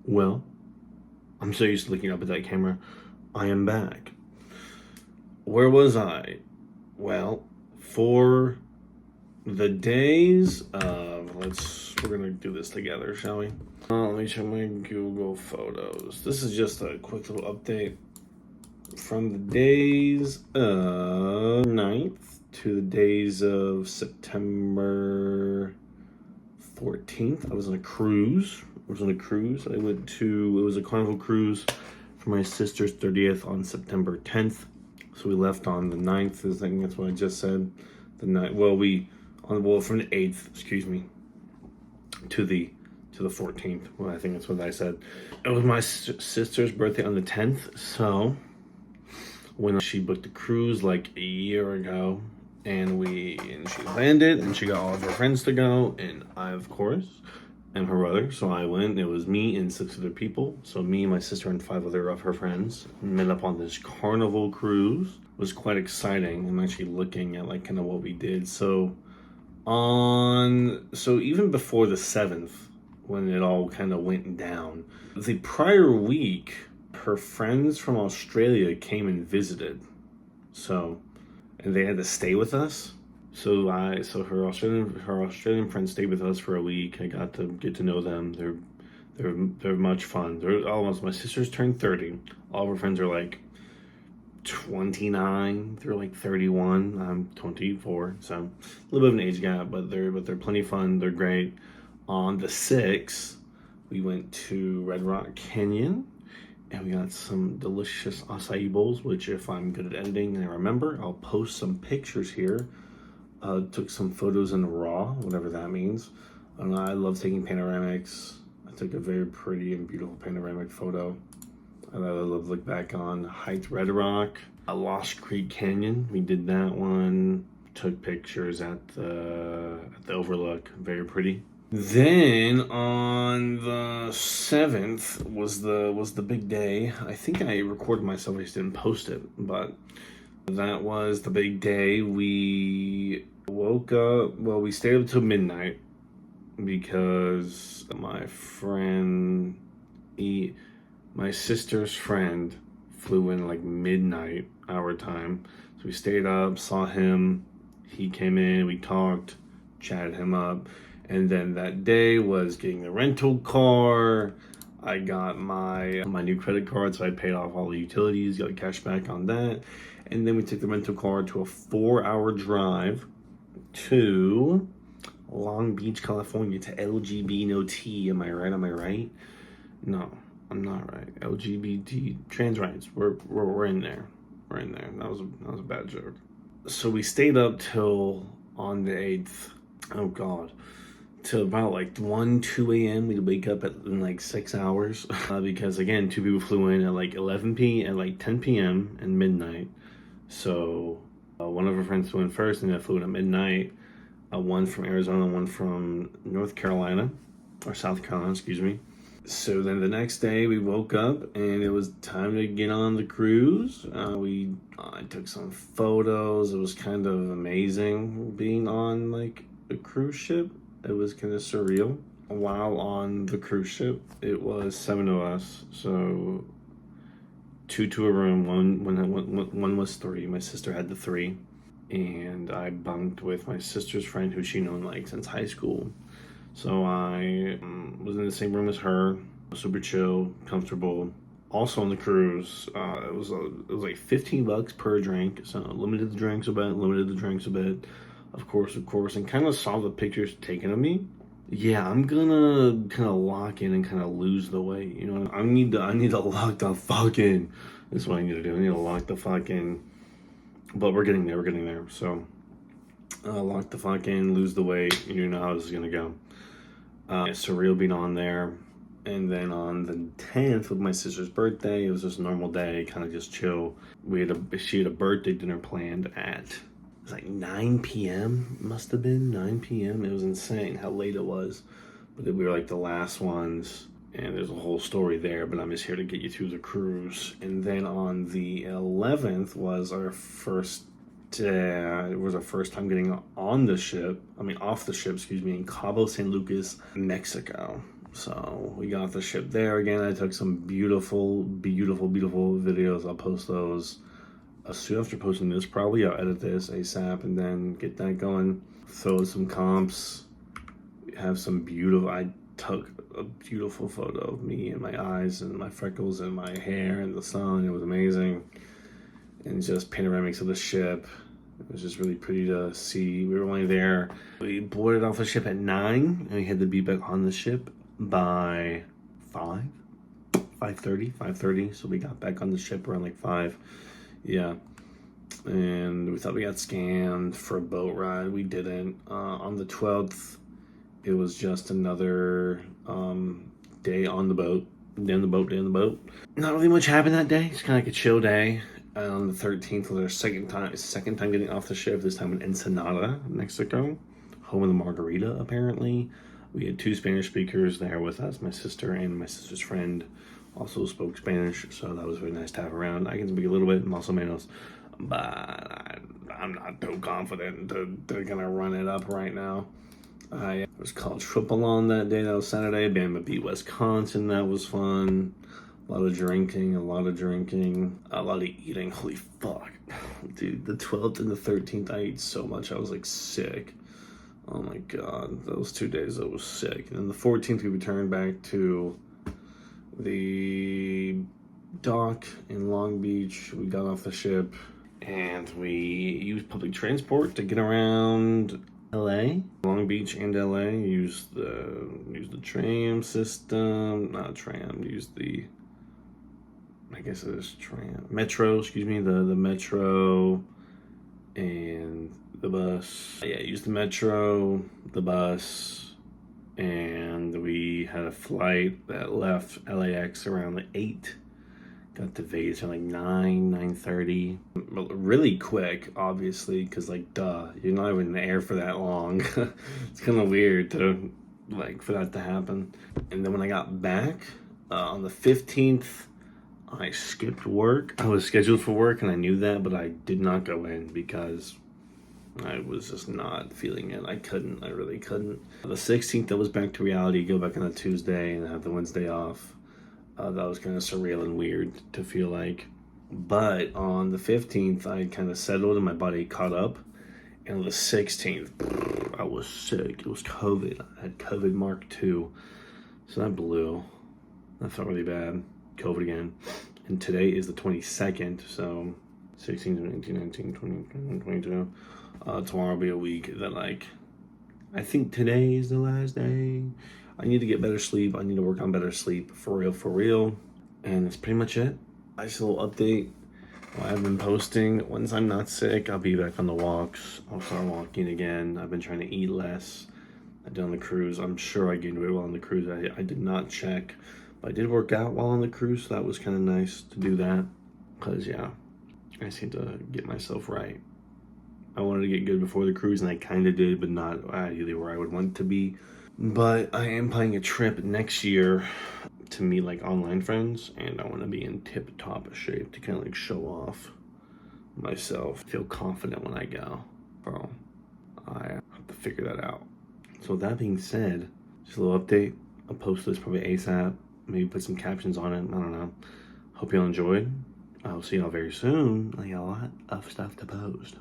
Well, I'm so used to looking up at that camera. I am back. Where was I? Well, for the days of, we're gonna do this together, shall we? Let me check my Google Photos. This is just a quick little update from the days of 9th to the days of September 14th. I was on a cruise. I went to, it was a Carnival cruise for my sister's 30th on September 10th. So we left on the 9th, I think that's what I just said. The 9th, from the 8th, excuse me, to the 14th. Well, I think that's what I said. It was my sister's birthday on the 10th, so when she booked the cruise like a year ago, and she landed, and she got all of her friends to go, and I, of course, and her brother. So I went. It was me and 6 other people. So me, my sister, and 5 other of her friends met up on this Carnival cruise. It was quite exciting. I'm actually looking at like kind of what we did. So even before the 7th, when it all kind of went down, the prior week, her friends from Australia came and visited. So, and they had to stay with us. So her Australian friends stayed with us for a week. I got to get to know them. They're much fun. They're almost, my sister's turned 30. All of her friends are like 29. They're like 31. I'm 24. So a little bit of an age gap, but they're plenty fun. They're great. On the 6th, we went to Red Rock Canyon. And we got some delicious acai bowls, which if I'm good at editing and I remember, I'll post some pictures here. Took some photos in RAW, whatever that means. I love taking panoramics. I took a very pretty and beautiful panoramic photo. I love to look back on. Hiked Red Rock, Lost Creek Canyon. We did that one. Took pictures at the overlook. Very pretty. Then on the 7th was the big day. I think I recorded myself, I just didn't post it, but that was the big day. We woke up, we stayed up till midnight because my sister's friend flew in like midnight our time. So we stayed up, saw him, he came in, we talked, chatted him up. And then that day was getting the rental car. I got my new credit card, so I paid off all the utilities, got cash back on that. And then we took the rental car to a 4-hour drive to Long Beach, California, to LGBT No T. Am I right? No, I'm not right. LGBT trans rights. We're in there. We're in there. That was a bad joke. So we stayed up till on the 8th. Oh God. Till about like 2 a.m. We'd wake up in like 6 hours because again, 2 people flew in at like 10 p.m. and midnight. So one of our friends flew in first, and then flew in at midnight. One from Arizona, one from North Carolina, or South Carolina, excuse me. So then the next day we woke up and it was time to get on the cruise. I took some photos. It was kind of amazing being on like a cruise ship. It was kind of surreal. While on the cruise ship, it was 7 of us. So 2 to a room. One was 3. My sister had the 3. And I bunked with my sister's friend who she known like since high school. So I was in the same room as her. Super chill, comfortable. Also on the cruise, it was like $15 per drink. So limited the drinks a bit. Of course, and kind of saw the pictures taken of me. Yeah, I'm gonna kind of lock in and kind of lose the weight. You know, I need to lock the fuck in. That's what I need to do. I need to lock the fuck in. But we're getting there. So, lock the fuck in, lose the weight. You know how this is gonna go. Surreal being on there. And then on the 10th with my sister's birthday, it was just a normal day, kind of just chill. She had a birthday dinner planned at, it was like 9 p.m. Must have been 9 p.m. It was insane how late it was. But we were like the last ones, and there's a whole story there, but I'm just here to get you through the cruise. And then on the 11th was our first it was our first time getting off the ship, in Cabo San Lucas, Mexico. So we got off the ship there again. I took some beautiful, beautiful, beautiful videos. I'll post those soon after posting this. Probably I'll edit this ASAP and then get that going. Throw some comps. Have some beautiful. I took a beautiful photo of me and my eyes and my freckles and my hair and the sun. It was amazing. And just panoramics of the ship. It was just really pretty to see. We were only there. We boarded off the ship at 9, and we had to be back on the ship by 5:30. So we got back on the ship around like 5. Yeah. And we thought we got scanned for a boat ride. We didn't. On the 12th, it was just another day on the boat. Day on the boat. Not really much happened that day. It's kind of like a chill day. On the 13th was our second time getting off the ship, this time in Ensenada, Mexico, home of the margarita, apparently. We had 2 Spanish speakers there with us. My sister and my sister's friend also spoke Spanish, so that was really nice to have around. I can speak a little bit, más o menos, but I'm not too confident to kind of run it up right now. I was college football on that day. That was Saturday. Bama beat Wisconsin. That was fun. A lot of drinking, a lot of eating. Holy fuck. Dude, the 12th and the 13th, I ate so much. I was like sick. Oh my god. Those 2 days, I was sick. And then the 14th, we returned back to the dock in Long Beach. We got off the ship and we used public transport to get around LA, Long Beach and LA. Used the tram system, not tram, I guess it is metro, the metro and the bus. Yeah, used the metro, the bus, and we had a flight that left LAX around like 8. Got to Vegas at like 9:30. Really quick, obviously, because like, duh, you're not even in the air for that long. It's kind of weird for that to happen. And then when I got back on the 15th, I skipped work. I was scheduled for work and I knew that, but I did not go in because I was just not feeling it. I really couldn't. The 16th, I was back to reality, go back on a Tuesday and have the Wednesday off. That was kind of surreal and weird to feel like. But on the 15th, I kind of settled and my body caught up. And on the 16th, I was sick. It was COVID. I had COVID Mark II. So that blew. That felt really bad. COVID again. And today is the 22nd, so 16, 17, 19, 20, 21, 22. Tomorrow will be a week that, like, I think today is the last day. I need to get better sleep. I need to work on better sleep, for real. And that's pretty much it. Nice little update. I've been posting. Once I'm not sick, I'll be back on the walks. I'll start walking again. I've been trying to eat less. I did on the cruise. I'm sure I gained weight while on the cruise. I did not check. I did work out while on the cruise, so that was kind of nice to do that. Because, yeah, I just need to get myself right. I wanted to get good before the cruise, and I kind of did, but not ideally where I would want to be. But I am planning a trip next year to meet, like, online friends, and I want to be in tip-top shape to kind of, like, show off myself. Feel confident when I go. Bro, I have to figure that out. So with that being said, just a little update. I'll post this probably ASAP. Maybe put some captions on it. I don't know. Hope y'all enjoyed. I'll see y'all very soon. I got a lot of stuff to post.